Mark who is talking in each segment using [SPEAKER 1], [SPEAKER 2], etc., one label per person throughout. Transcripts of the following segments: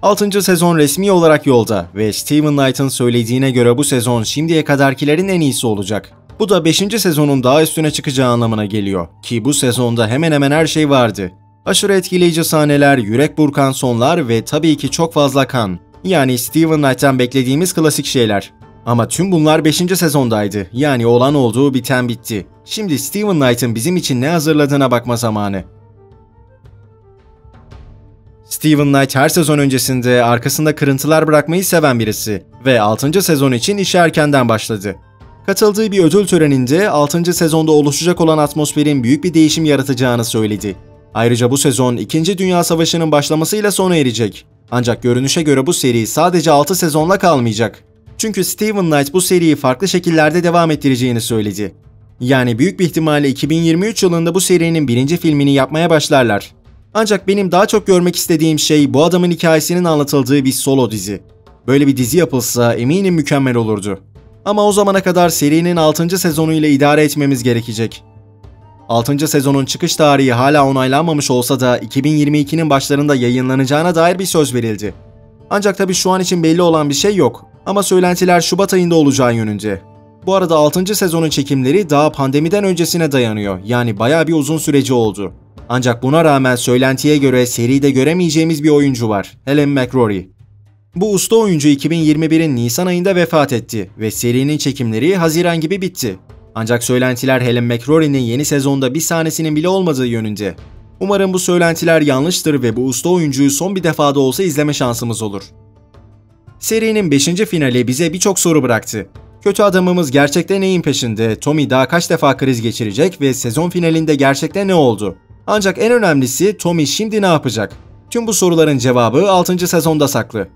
[SPEAKER 1] 6. sezon resmi olarak yolda ve Steven Knight'ın söylediğine göre bu sezon şimdiye kadarkilerin en iyisi olacak. Bu da 5. sezonun daha üstüne çıkacağı anlamına geliyor ki bu sezonda hemen hemen her şey vardı. Aşırı etkileyici sahneler, yürek burkan sonlar ve tabii ki çok fazla kan. Yani Steven Knight'tan beklediğimiz klasik şeyler. Ama tüm bunlar 5. sezondaydı. Yani olan olduğu biten bitti. Şimdi Steven Knight'ın bizim için ne hazırladığına bakma zamanı. Steven Knight her sezon öncesinde arkasında kırıntılar bırakmayı seven birisi ve 6. sezon için işe erkenden başladı. Katıldığı bir ödül töreninde 6. sezonda oluşacak olan atmosferin büyük bir değişim yaratacağını söyledi. Ayrıca bu sezon 2. Dünya Savaşı'nın başlamasıyla sona erecek. Ancak görünüşe göre bu seri sadece 6 sezonla kalmayacak. Çünkü Steven Knight bu seriyi farklı şekillerde devam ettireceğini söyledi. Yani büyük bir ihtimalle 2023 yılında bu serinin 1. filmini yapmaya başlarlar. Ancak benim daha çok görmek istediğim şey bu adamın hikayesinin anlatıldığı bir solo dizi. Böyle bir dizi yapılsa eminim mükemmel olurdu. Ama o zamana kadar serinin 6. sezonuyla idare etmemiz gerekecek. 6. sezonun çıkış tarihi hala onaylanmamış olsa da 2022'nin başlarında yayınlanacağına dair bir söz verildi. Ancak tabii şu an için belli olan bir şey yok. Ama söylentiler Şubat ayında olacağı yönünde. Bu arada 6. sezonun çekimleri daha pandemiden öncesine dayanıyor. Yani bayağı bir uzun süreci oldu. Ancak buna rağmen söylentiye göre seride göremeyeceğimiz bir oyuncu var. Helen McCrory. Bu usta oyuncu 2021'in Nisan ayında vefat etti ve serinin çekimleri Haziran gibi bitti. Ancak söylentiler Helen McCrory'nin yeni sezonda bir sahnesinin bile olmadığı yönünde. Umarım bu söylentiler yanlıştır ve bu usta oyuncuyu son bir defada olsa izleme şansımız olur. Serinin 5. finali bize birçok soru bıraktı. Kötü adamımız gerçekten neyin peşinde, Tommy daha kaç defa kriz geçirecek ve sezon finalinde gerçekten ne oldu? Ancak en önemlisi Tommy şimdi ne yapacak? Tüm bu soruların cevabı 6. sezonda saklı.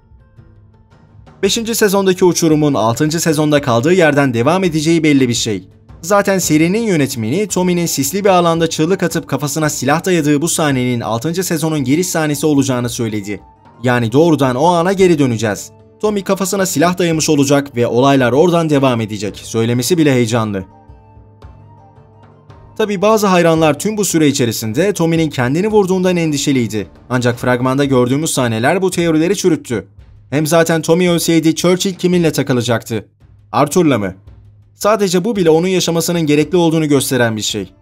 [SPEAKER 1] 5. sezondaki uçurumun 6. sezonda kaldığı yerden devam edeceği belli bir şey. Zaten serinin yönetmeni Tommy'nin sisli bir alanda çığlık atıp kafasına silah dayadığı bu sahnenin 6. sezonun giriş sahnesi olacağını söyledi. Yani doğrudan o ana geri döneceğiz. Tommy kafasına silah dayamış olacak ve olaylar oradan devam edecek. Söylemesi bile heyecanlı. Tabii bazı hayranlar tüm bu süre içerisinde Tommy'nin kendini vurduğundan endişeliydi. Ancak fragmanda gördüğümüz sahneler bu teorileri çürüttü. Hem zaten Tommy ölseydi Churchill kiminle takılacaktı? Arthur'la mı? Sadece bu bile onun yaşamasının gerekli olduğunu gösteren bir şey.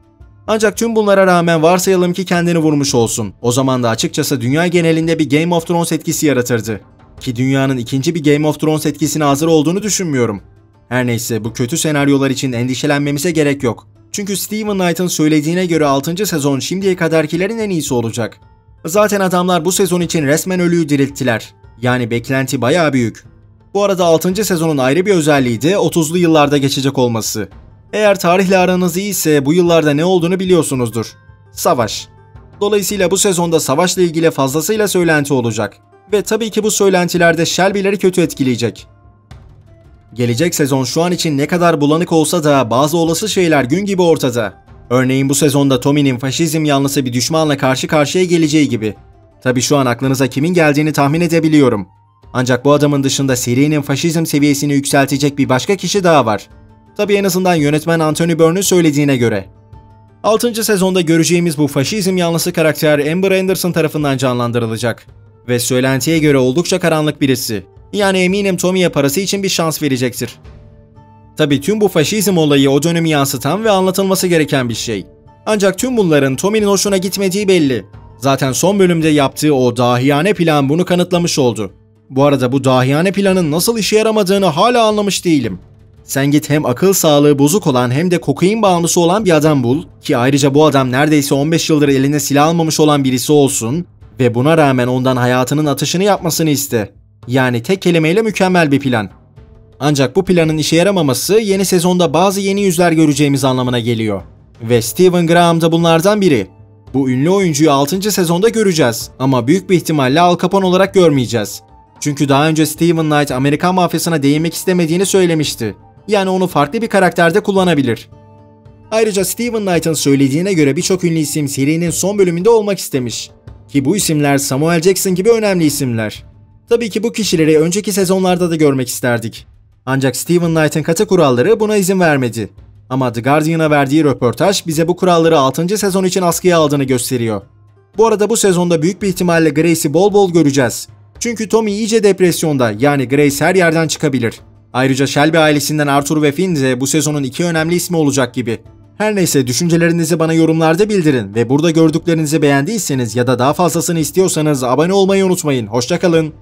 [SPEAKER 1] Ancak tüm bunlara rağmen varsayalım ki kendini vurmuş olsun. O zaman da açıkçası dünya genelinde bir Game of Thrones etkisi yaratırdı. Ki dünyanın ikinci bir Game of Thrones etkisine hazır olduğunu düşünmüyorum. Her neyse bu kötü senaryolar için endişelenmemize gerek yok. Çünkü Steven Knight'ın söylediğine göre 6. sezon şimdiye kadarkilerin en iyisi olacak. Zaten adamlar bu sezon için resmen ölüyü dirilttiler. Yani beklenti bayağı büyük. Bu arada 6. sezonun ayrı bir özelliği de 30'lu yıllarda geçecek olması. Eğer tarihle aranız iyiyse bu yıllarda ne olduğunu biliyorsunuzdur. Savaş. Dolayısıyla bu sezonda savaşla ilgili fazlasıyla söylenti olacak. Ve tabii ki bu söylentilerde Shelby'leri kötü etkileyecek. Gelecek sezon şu an için ne kadar bulanık olsa da bazı olası şeyler gün gibi ortada. Örneğin bu sezonda Tommy'nin faşizm yanlısı bir düşmanla karşı karşıya geleceği gibi. Tabii şu an aklınıza kimin geldiğini tahmin edebiliyorum. Ancak bu adamın dışında serinin faşizm seviyesini yükseltecek bir başka kişi daha var. Tabii en azından yönetmen Anthony Byrne'ün söylediğine göre. 6. sezonda göreceğimiz bu faşizm yanlısı karakter Amber Anderson tarafından canlandırılacak. Ve söylentiye göre oldukça karanlık birisi. Yani eminim Tommy'ye parası için bir şans verecektir. Tabii tüm bu faşizm olayı o dönemi yansıtan ve anlatılması gereken bir şey. Ancak tüm bunların Tommy'nin hoşuna gitmediği belli. Zaten son bölümde yaptığı o dahiyane plan bunu kanıtlamış oldu. Bu arada bu dahiyane planın nasıl işe yaramadığını hala anlamış değilim. Sen git hem akıl sağlığı bozuk olan hem de kokain bağımlısı olan bir adam bul ki ayrıca bu adam neredeyse 15 yıldır eline silah almamış olan birisi olsun ve buna rağmen ondan hayatının atışını yapmasını iste. Yani tek kelimeyle mükemmel bir plan. Ancak bu planın işe yaramaması yeni sezonda bazı yeni yüzler göreceğimiz anlamına geliyor. Ve Stephen Graham da bunlardan biri. Bu ünlü oyuncuyu 6. sezonda göreceğiz ama büyük bir ihtimalle Al Capone olarak görmeyeceğiz. Çünkü daha önce Steven Knight Amerikan mafyasına değinmek istemediğini söylemişti. Yani onu farklı bir karakterde kullanabilir. Ayrıca Steven Knight'ın söylediğine göre birçok ünlü isim serinin son bölümünde olmak istemiş. Ki bu isimler Samuel Jackson gibi önemli isimler. Tabii ki bu kişileri önceki sezonlarda da görmek isterdik. Ancak Steven Knight'ın katı kuralları buna izin vermedi. Ama The Guardian'a verdiği röportaj bize bu kuralları 6. sezon için askıya aldığını gösteriyor. Bu arada bu sezonda büyük bir ihtimalle Grace'i bol bol göreceğiz. Çünkü Tommy iyice depresyonda, yani Grace her yerden çıkabilir. Ayrıca Shelby ailesinden Arthur ve Finn de bu sezonun 2 önemli ismi olacak gibi. Her neyse, düşüncelerinizi bana yorumlarda bildirin ve burada gördüklerinizi beğendiyseniz ya da daha fazlasını istiyorsanız abone olmayı unutmayın. Hoşça kalın.